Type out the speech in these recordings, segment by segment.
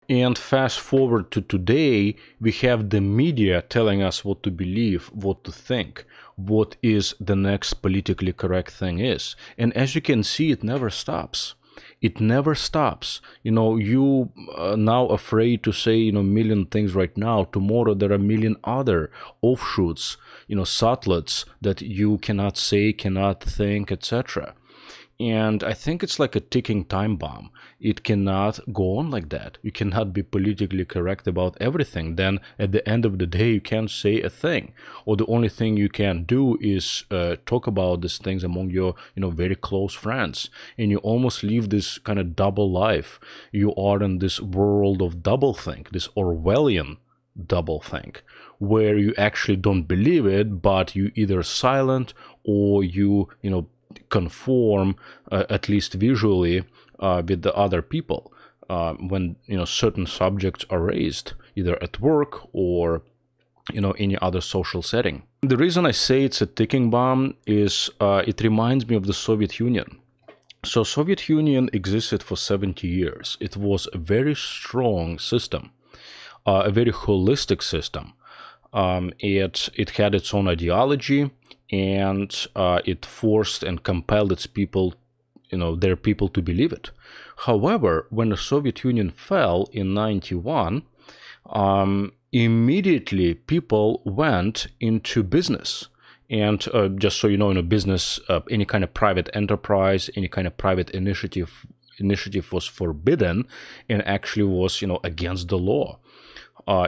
And fast forward to today, we have the media telling us what to believe, what to think, what is the next politically correct thing is. And as you can see, it never stops. It never stops. You are now afraid to say, a million things right now. Tomorrow there are a million other offshoots, satellites that you cannot say, cannot think, etc. And I think it's like a ticking time bomb. It cannot go on like that. You cannot be politically correct about everything. Then at the end of the day, you can't say a thing. Or the only thing you can do is talk about these things among your, very close friends. And you almost live this kind of double life. You are in this world of doublethink, this Orwellian doublethink, where you actually don't believe it, but you either silent or you, conform, at least visually, with the other people when certain subjects are raised, either at work or any other social setting. The reason I say it's a ticking bomb is it reminds me of the Soviet Union. So Soviet Union existed for 70 years. It was a very strong system, a very holistic system. It had its own ideology, and it forced and compelled its people, their people to believe it. However, when the Soviet Union fell in 91, immediately people went into business. And just so you know, business, any kind of private enterprise, any kind of private initiative was forbidden and actually was, against the law.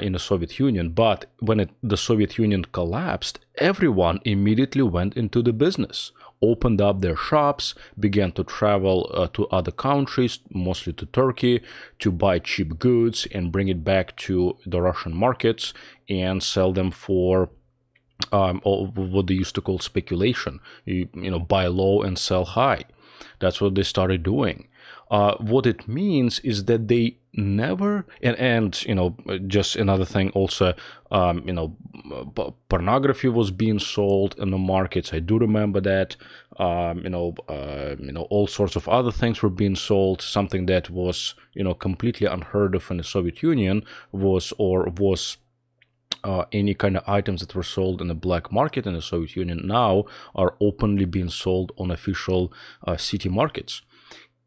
In the Soviet Union. But when the Soviet Union collapsed, everyone immediately went into the business, opened up their shops, began to travel to other countries, mostly to Turkey, to buy cheap goods and bring it back to the Russian markets and sell them for what they used to call speculation. Buy low and sell high. That's what they started doing. What it means is that they never, and just another thing also, pornography was being sold in the markets. I do remember that. All sorts of other things were being sold. Something that was, completely unheard of in the Soviet Union was any kind of items that were sold in the black market in the Soviet Union now are openly being sold on official city markets.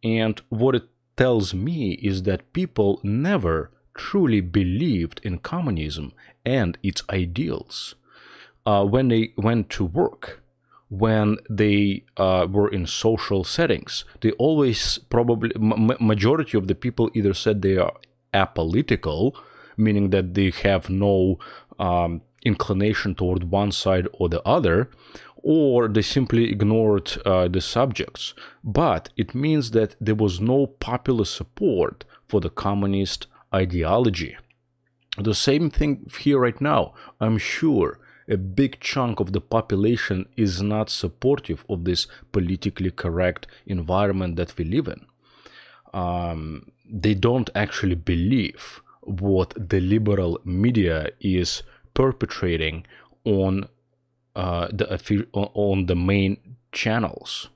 And what it tells me is that people never truly believed in communism and its ideals. When they went to work, when they were in social settings, they always probably, majority of the people either said they are apolitical, meaning that they have no inclination toward one side or the other, or they simply ignored the subjects. But it means that there was no popular support for the communist ideology. The same thing here right now. I'm sure a big chunk of the population is not supportive of this politically correct environment that we live in. They don't actually believe what the liberal media is perpetrating on the main channels.